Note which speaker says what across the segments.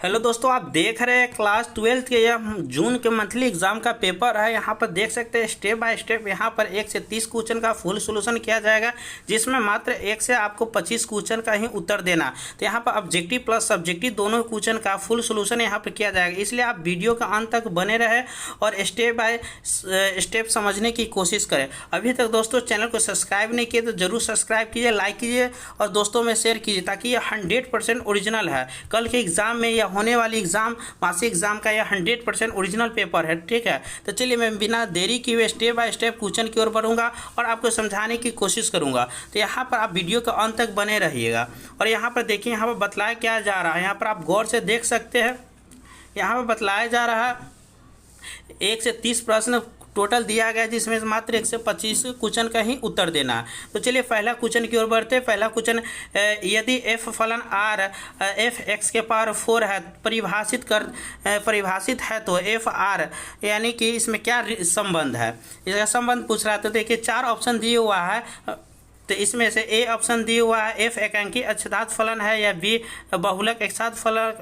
Speaker 1: Hello दोस्तों, आप देख रहे हैं क्लास 12 के यह जून के मंथली एग्जाम का पेपर है। यहाँ पर देख सकते हैं स्टेप बाय स्टेप यहाँ पर 1 से 30 क्वेश्चन का फुल सॉल्यूशन किया जाएगा, जिसमें मात्र 1 से आपको 25 क्वेश्चन का ही उत्तर देना। तो यहाँ पर ऑब्जेक्टिव प्लस सब्जेक्टिव दोनों क्वेश्चन का फुल सॉल्यूशन यहाँ पर किया जाएगा, इसलिए आप वीडियो का अंत तक बने रहे और स्टेप बाय स्टेप समझने की कोशिश करें। अभी तक दोस्तों चैनल को सब्सक्राइब नहीं किए तो जरूर सब्सक्राइब कीजिए, लाइक कीजिए और दोस्तों में शेयर कीजिए, ताकि ये 100% ओरिजिनल है। कल के एग्जाम में या होने वाली एग्जाम मासिक एग्जाम का यह 100% ओरिजिनल पेपर है। ठीक है, तो चलिए मैं बिना देरी किए हुए स्टेप बाय स्टेप क्वेश्चन की ओर बढ़ूंगा और आपको समझाने की कोशिश करूंगा। तो यहाँ पर आप वीडियो के अंत तक बने रहिएगा। और यहाँ पर देखिए, यहाँ पर बतलाया क्या जा रहा है, यहाँ पर आप गौर से देख सकते हैं। यहाँ पर बतलाया जा रहा है 1 से 30 प्रश्न टोटल दिया गया है, जिसमें मात्र 1 से 25 क्वेश्चन का ही उत्तर देना है। तो चलिए पहला क्वेश्चन की ओर बढ़ते हैं। पहला क्वेश्चन, यदि f फलन r f x के पावर 4 है, परिभाषित है तो f r यानी कि इसमें क्या संबंध है, इसका संबंध पूछ रहा है। तो देखिए 4 ऑप्शन दिए हुआ है, तो इसमें से ए ऑप्शन दिया हुआ है f एकांकी अक्षदात फलन है, या बी बहुलक एकसाथ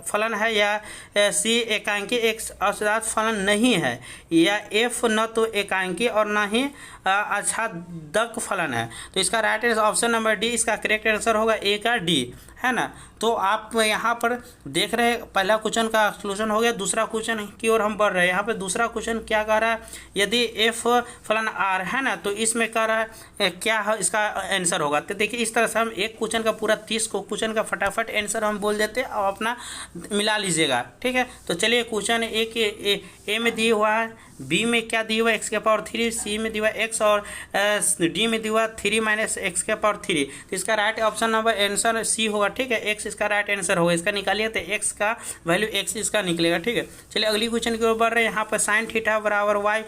Speaker 1: फलन है, या सी एकांकी एक अक्षदात फलन नहीं है, या एफ न तो एकांकी और न ही अक्षादक फलन है। तो इसका right answer option number D, इसका करेक्ट आंसर होगा ए का डी, है ना। तो आप यहाँ पर देख रहे हैं पहला क्वेश्चन का सॉल्यूशन हो गया। दूसरा क्वेश्चन की ओर हम बढ़ रहे हैं। यहाँ पे दूसरा क्वेश्चन क्या कह रहा है, यदि एफ फलन आर है ना, तो इसमें कह रहा है क्या है इसका आंसर होगा। तो देखिए इस तरह से हम एक क्वेश्चन का पूरा 30 को क्वेश्चन का फटाफट आंसर हम बोल देते हैं और अपना मिला लीजिएगा। ठीक है, तो चलिए क्वेश्चन ए में दिया हुआ है, बी में क्या दिया हुआ है x के पावर 3, सी में दिया हुआ x और डी में दिया हुआ 3 माइनस x के पावर 3। तो इसका right option number answer C होगा। ठीक है, x इसका राइट आंसर होगा। इसका निकालिए तो x का वैल्यू x इसका निकलेगा। ठीक है, चलिए अगली क्वेश्चन की ओर बढ़ रहे हैं। यहाँ पर साइन थीटा बराबर y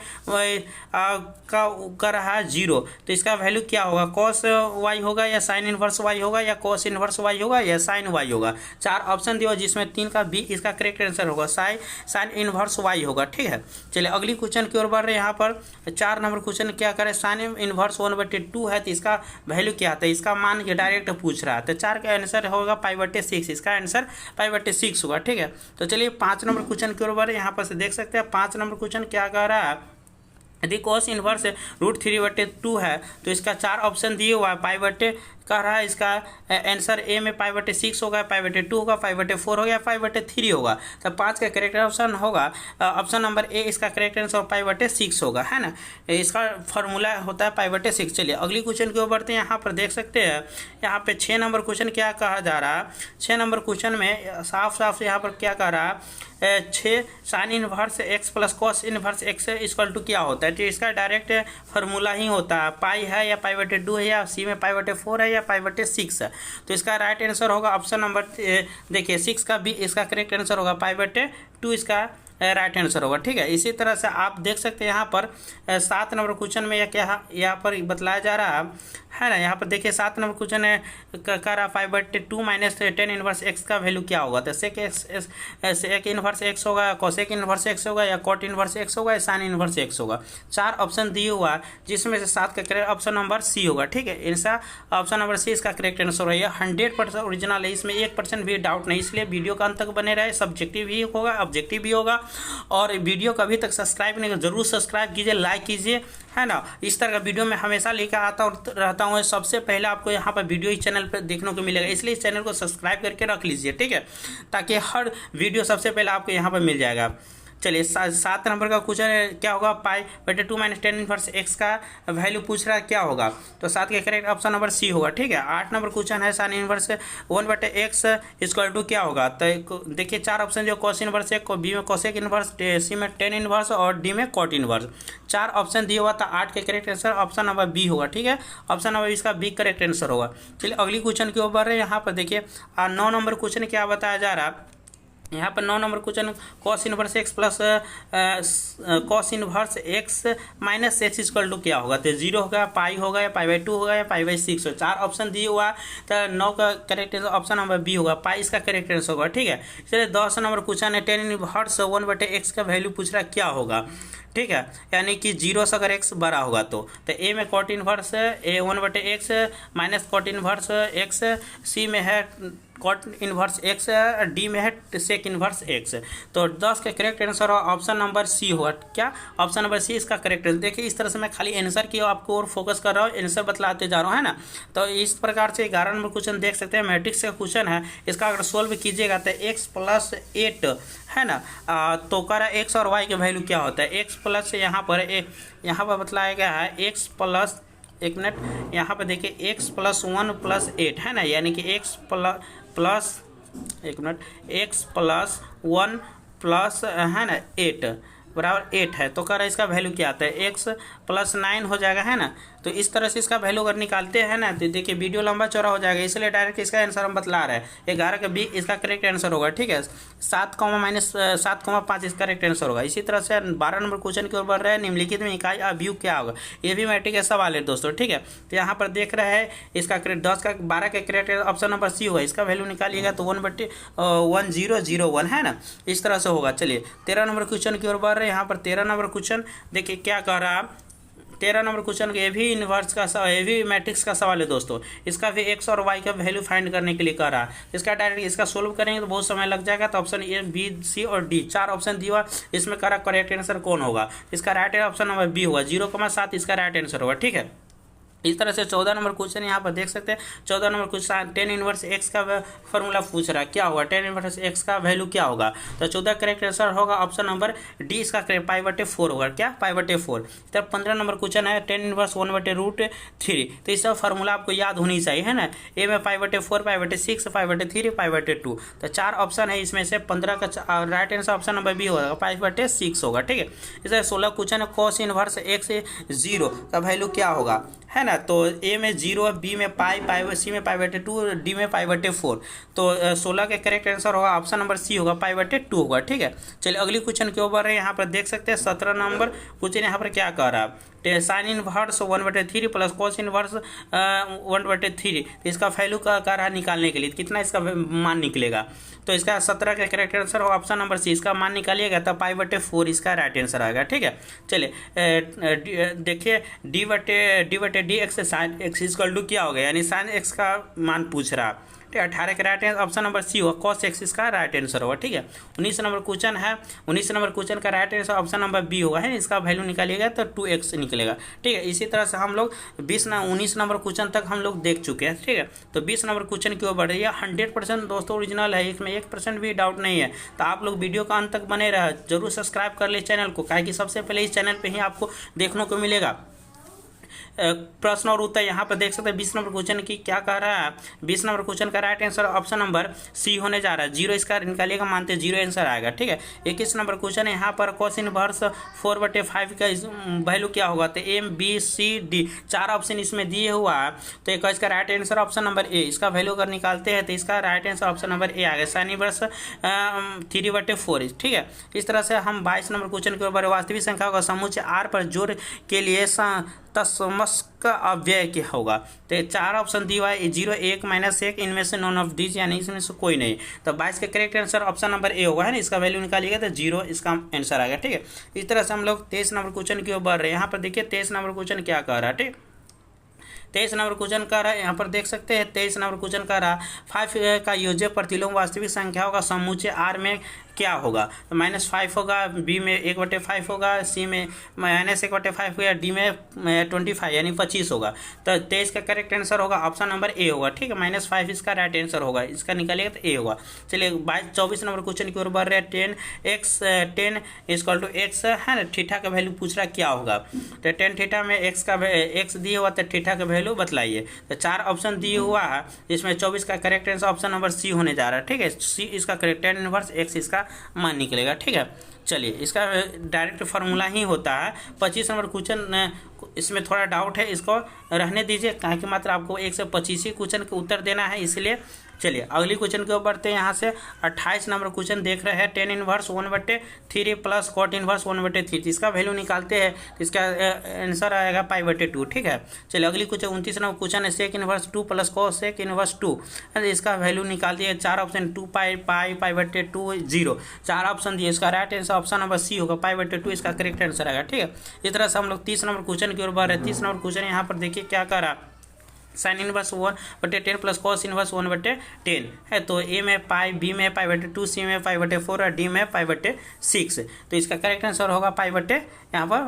Speaker 1: का रहा 0, तो इसका वैल्यू क्या होगा, कॉस y होगा, या साइन इनवर्स y होगा, या कॉस इनवर्स y होगा, या साइन y होगा। 4 ऑप्शन दिया, जिसमें 3 का बी इसका करेक्ट आंसर होगा, साइन इनवर्स y होगा। ठीक है, चलिए अगली क्वेश्चन की ओर बढ़ रहे हैं। यहाँ पर 4 नंबर क्वेश्चन क्या करें, साइन इनवर्स 1/2 है, तो इसका वैल्यू क्या आता है, इसका मान ये डायरेक्ट पूछ रहा है। तो 4 का आंसर होगा π/6, इसका आंसर π/6 होगा। ठीक है, तो चलिए 5 नंबर क्वेश्चन की ओर बढ़ रहे हैं। यहाँ पर से देख सकते हैं 5 नंबर क्वेश्चन क्या कह रहा है, यदि कॉस इनवर्स √3/2 है, तो इसका 4 ऑप्शन दिए हुआ है। π/, कह रहा है इसका आंसर ए में π/6 होगा, π/2 होगा, π/4 होगा, या π/3 होगा। तो 5 का करेक्ट ऑप्शन होगा ऑप्शन नंबर ए, इसका करेक्ट आंसर π/6 होगा, है ना। इसका फार्मूला होता है π/6। चलिए अगली क्वेश्चन की ओर बढ़ते हैं। यहाँ पर देख सकते हैं, यहाँ पे 6 नंबर क्वेश्चन क्या कहा जा रहा है। 6 नंबर क्वेश्चन में साफ साफ यहाँ पर क्या कह रहा है, 6 sine inverse x plus cos inverse x equal to क्या होता है। तो इसका डायरेक्ट फार्मूला ही होता है, पाई है या π/2 है, या सी में π/4 है, या π/6 है। तो इसका राइट आंसर होगा ऑप्शन नंबर, देखिए 6 का भी इसका करेक्ट आंसर होगा, π/2 इसका राइट आंसर होगा। ठीक है, इसी तरह से आप देख सकते हैं यहाँ पर 7 नंबर क्वेश्चन में यह क्या यहाँ पर बतलाया जा रहा है ना। यहाँ पर देखिए 7 नंबर क्वेश्चन का रहा π/2 माइनस tan इनवर्स x का वैल्यू क्या होगा। तो सेक इनवर्स x होगा, कोसेक इनवर्स x होगा, या कॉट इनवर्स x होगा, या साइन इनवर्स x होगा। 4 ऑप्शन दिए हुआ है, जिसमें से 7 का करेक्ट ऑप्शन नंबर सी होगा। ठीक है, इसका ऑप्शन नंबर सी इसका करेक्ट आंसर है। 100% ओरिजिनल है, इसमें 1% भी डाउट नहीं, इसलिए वीडियो का अंत तक बने रहे। सब्जेक्टिव भी होगा, ऑब्जेक्टिव भी होगा। और वीडियो को अभी तक सब्सक्राइब नहीं, जरूर सब्सक्राइब कीजिए, लाइक कीजिए, है ना। इस तरह का वीडियो मैं हमेशा लेकर आता रहता हूँ। सबसे पहले आपको यहाँ पर वीडियो इस चैनल पर देखने को मिलेगा, इसलिए इस चैनल को सब्सक्राइब करके रख लीजिए। ठीक है, ताकि हर वीडियो सबसे पहले आपको यहाँ पर मिल जाएगा। चलिए 7 नंबर का क्वेश्चन क्या होगा, π/2 माइनस tan इनवर्स x का वैल्यू पूछ रहा है क्या होगा। तो 7 का करेक्ट ऑप्शन नंबर सी होगा। ठीक है, 8 नंबर क्वेश्चन है, sine inverse 1/x equal to क्या होगा। तो देखिए 4 ऑप्शन जो कॉस इनवर्स है, बी में कोसेक इनवर्स, सी में tan इनवर्स और डी में कॉट इनवर्स। 4 ऑप्शन दिया हुआ था, 8 के correct answer option number B होगा। ठीक है, ऑप्शन नंबर इसका बी करेक्ट आंसर होगा। चलिए अगली क्वेश्चन के ऊपर है। यहाँ पर देखिए 9 नंबर क्वेश्चन क्या बताया जा रहा है। यहाँ पर 9 number question, cos inverse x plus cos inverse x minus x equal to क्या होगा। तो 0 होगा, पाई होगा, या π/2 होगा, या π/6 होगा। 4 ऑप्शन दिए हुआ है, तो 9 का correct answer option number B होगा, पाई इसका करेक्ट आंसर होगा। ठीक है, चलिए 10 नंबर क्वेश्चन है, tan इनवर्स 1/x का वैल्यू पूछ रहा है क्या होगा। ठीक है, यानी कि 0 से अगर x बड़ा होगा तो ए में cot inverse A 1/x minus cot inverse x, C में है कॉट इनवर्स एक्स, डी में है सेक इनवर्स एक्स। तो 10 का correct answer option number C होगा। क्या ऑप्शन नंबर सी इसका करेक्ट आंसर। देखिए इस तरह से मैं खाली आंसर की आपको और फोकस कर रहा हूँ, आंसर बतलाते जा रहा हूँ, है ना। तो इस प्रकार से 11 नंबर क्वेश्चन देख सकते हैं, मैट्रिक्स का क्वेश्चन है। इसका अगर सोल्व कीजिएगा तो x + 8 है ना, तो करा x और y के वैल्यू क्या होता है। x प्लस यहाँ पर बतलाया गया है x प्लस, एक मिनट, यहाँ पर देखिए x + 1 + 8 है ना, यानी कि x प्लस, एक मिनट, x + 1 प्लस है ना 8 बराबर 8 है। तो कह रहा है इसका वैल्यू क्या आता है, x + 9 हो जाएगा, है ना। तो इस तरह से इसका वैल्यू अगर निकालते हैं ना तो देखिए वीडियो लंबा चौड़ा हो जाएगा, इसलिए डायरेक्ट इसका आंसर हम बतला रहे हैं। 11 का बी इसका करेक्ट आंसर होगा, ठीक है। 7,-7,5 इसका करेक्ट आंसर होगा। इसी तरह से 12 नंबर क्वेश्चन की ओर बढ़ रहे हैं। निम्नलिखित में इकाई अवयव क्या होगा। ये भी मैट्रिक का सवाल है दोस्तों, ठीक है। तो यहाँ पर देख रहे हैं इसका 12 का करेक्ट ऑप्शन नंबर सी होगा। इसका वैल्यू निकालिएगा तो 1/1001 है ना, इस तरह से होगा। चलिए 13 नंबर क्वेश्चन की ओर बढ़ रहे हैं। यहाँ पर 13 नंबर क्वेश्चन देखिए क्या कह रहा है। 13 नंबर क्वेश्चन ए भी इनवर्स का ए भी मैट्रिक्स का सवाल है दोस्तों। इसका भी एक्स और वाई का वैल्यू फाइंड करने के लिए कह रहा है। इसका डायरेक्ट इसका सोल्व करेंगे तो बहुत समय लग जाएगा। तो ऑप्शन ए, बी, सी और डी 4 ऑप्शन दिया हुआ, इसमें करेक्ट आंसर कौन होगा। इसका राइट ऑप्शन नंबर बी होगा, 0,7 इसका राइट आंसर होगा, ठीक है। इस तरह से 14 नंबर क्वेश्चन यहाँ पर देख सकते हैं। 14 नंबर क्वेश्चन 10 इनवर्स एक्स का फॉर्मूला पूछ रहा है, क्या होगा 10 इनवर्स एक्स का वैल्यू क्या होगा। तो 14 करेक्ट आंसर होगा ऑप्शन नंबर डी, इसका π/4 होगा, क्या π/4। तब 15 नंबर क्वेश्चन है 10 इनवर्स 1/√3। तो इसका फॉर्मूला आपको याद होनी चाहिए, है ना। ए में π/4, π/6, π/3, π/2। तो 4 ऑप्शन है, इसमें से 15 का right answer option number B होगा, π/6 होगा, ठीक है। इसे 16 क्वेश्चन है cos इनवर्स एक्स 0 का वैल्यू क्या होगा, है ना। तो ए में 0, बी में सी में π/2, डी में π/4। तो 16 के करेक्ट आंसर होगा ऑप्शन नंबर सी होगा, π/2 होगा, ठीक है। चलिए अगली क्वेश्चन के ऊपर है। यहाँ पर देख सकते हैं 17 नंबर क्वेश्चन यहाँ पर क्या कह रहा है। Sine inverse 1/3 plus cos inverse 1/3। तो इसका वैल्यू का कह रहा है निकालने के लिए कितना इसका मान निकलेगा। तो इसका 17 का करेक्ट आंसर होगा ऑप्शन नंबर सी, इसका मान निकालिएगा तो π/4 इसका राइट आंसर आएगा, ठीक है। चलिए देखिए d x sine x equal to क्या हो गया, यानी साइन एक्स का मान पूछ रहा है, ठीक है। 18 का right answer option number C होगा, कॉस एक्स इसका राइट आंसर होगा, ठीक है। 19 नंबर क्वेश्चन है। 19 नंबर क्वेश्चन का right answer option number B होगा, है। इसका वैल्यू निकालिएगा तो 2x निकलेगा, ठीक है। इसी तरह से हम लोग 19 नंबर क्वेश्चन तक हम लोग देख चुके हैं, ठीक है। तो 20 नंबर क्वेश्चन की ओर बढ़ रही है। 100% दोस्तों ओरिजिनल है, इसमें 1% भी डाउट नहीं है। तो आप लोग वीडियो का अंत तक बने रहे, जरूर सब्सक्राइब कर ले चैनल को, क्या कि सबसे पहले इस चैनल पर ही आपको देखने को मिलेगा प्रश्न और उत्तर। यहाँ पर देख सकते हैं 20 नंबर क्वेश्चन की क्या कह रहा है। 20 नंबर क्वेश्चन का right answer option number C होने जा रहा है, 0 इसका निकालिएगा, मानते 0 आंसर आएगा, ठीक है। 21 नंबर क्वेश्चन है। यहाँ पर कॉस इनवर्स 4/5 का वैल्यू क्या होगा। तो एम, बी, सी, डी 4 ऑप्शन इसमें दिए हुआ है। तो एक इसका right answer option number A, इसका वैल्यू अगर निकालते हैं तो इसका right answer option number A आएगा, साइन इनवर्स 3/4, ठीक है। इस तरह से हम 22 नंबर क्वेश्चन के ऊपर वास्तविक संख्याओं का समूचे आर पर जोड़ के लिए तत्समक अव्यय क्या होगा। तो 4 ऑप्शन दिया है, 0, 1, -1, इनमें से नॉन ऑफ दीज, यानी इसमें से कोई नहीं। तो 22 का correct answer option number A होगा, है ना। इसका वैल्यू निकालिएगा तो 0 इसका आंसर आएगा, ठीक है। इस तरह से हम लोग 23 नंबर क्वेश्चन की ओर बढ़ रहे हैं। यहाँ पर देखिए 23 नंबर क्वेश्चन क्या कह रहा है, ठीक। 23 नंबर क्वेश्चन का रहा है, यहाँ पर देख सकते हैं 23 नंबर क्वेश्चन का रहा 5 का योज्य प्रतिलोम वास्तविक संख्याओं का समूचे आर में क्या होगा। तो -5 होगा, बी में 1/5 होगा, सी में -1/5 होगा, डी में 25 यानी 25 होगा। तो 23 का करेक्ट आंसर होगा ऑप्शन नंबर ए होगा, ठीक है। -5 इसका राइट आंसर होगा, इसका निकालिएगा तो ए होगा। चलिए 24 नंबर क्वेश्चन की ओर बढ़ रहे हैं। 10 = x है ना, थीटा का वैल्यू पूछ रहा क्या होगा। तो 10 थीटा में x दिए हुआ, तो थीटा का वैल्यू बतलाइए। तो 4 ऑप्शन दिए हुआ है, जिसमें 24 का correct answer option number C होने जा रहा है, ठीक है। सी इसका करेक्ट, 10 इनवर्स x इसका मान निकलेगा, ठीक है। चलिए इसका डायरेक्ट फार्मूला ही होता है। 25 नंबर क्वेश्चन इसमें थोड़ा डाउट है, इसको रहने दीजिए, कहाँ की मात्र आपको 1 से 25 ही क्वेश्चन का उत्तर देना है, इसलिए। चलिए अगली क्वेश्चन के ऊपर बढ़ते हैं। यहाँ से 28 नंबर क्वेश्चन देख रहे हैं। 10 इनवर्स 1/3 प्लस कॉट इनवर्स 1/3, इसका वैल्यू निकालते हैं, इसका आंसर आएगा π/2, ठीक है। चलिए अगली क्वेश्चन 29 नंबर क्वेश्चन है। Sec inverse 2 plus cos sec inverse 2, इसका वैल्यू निकाल दिए। 4 ऑप्शन 2 π/2 0, 4 ऑप्शन दिए, इसका right answer option number C होगा, π/2 इसका करेक्ट आंसर आएगा, ठीक है। इस तरह से हम लोग 30 नंबर क्वेश्चन की ओर बढ़ रहे हैं। 30 नंबर क्वेश्चन यहाँ पर देखिए क्या कर रहा है। Sine inverse 1/10 plus cos inverse 1/10 है। तो ए में पाई, बी में पाई/2, सी में पाई/4 और डी में पाई/6। तो इसका करेक्ट आंसर होगा पाई/, यहाँ पर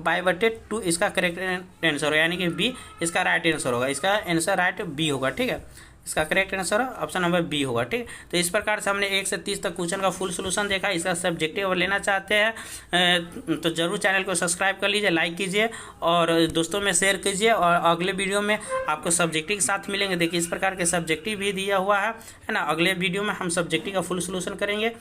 Speaker 1: पाई/2 इसका करेक्ट आंसर होगा, यानी कि बी इसका राइट आंसर होगा। इसका आंसर राइट बी होगा, ठीक है। इसका correct answer option number B होगा, ठीक। तो इस प्रकार से हमने 1 से 30 तक क्वेश्चन का फुल सोल्यूशन देखा। इसका सब्जेक्टिव अगर लेना चाहते हैं तो जरूर चैनल को सब्सक्राइब कर लीजिए, लाइक कीजिए और दोस्तों में शेयर कीजिए। और अगले वीडियो में आपको सब्जेक्टिव के साथ मिलेंगे। देखिए इस प्रकार के सब्जेक्टिव भी दिया हुआ है ना। अगले वीडियो में हम सब्जेक्टिव का फुल सोल्यूशन करेंगे।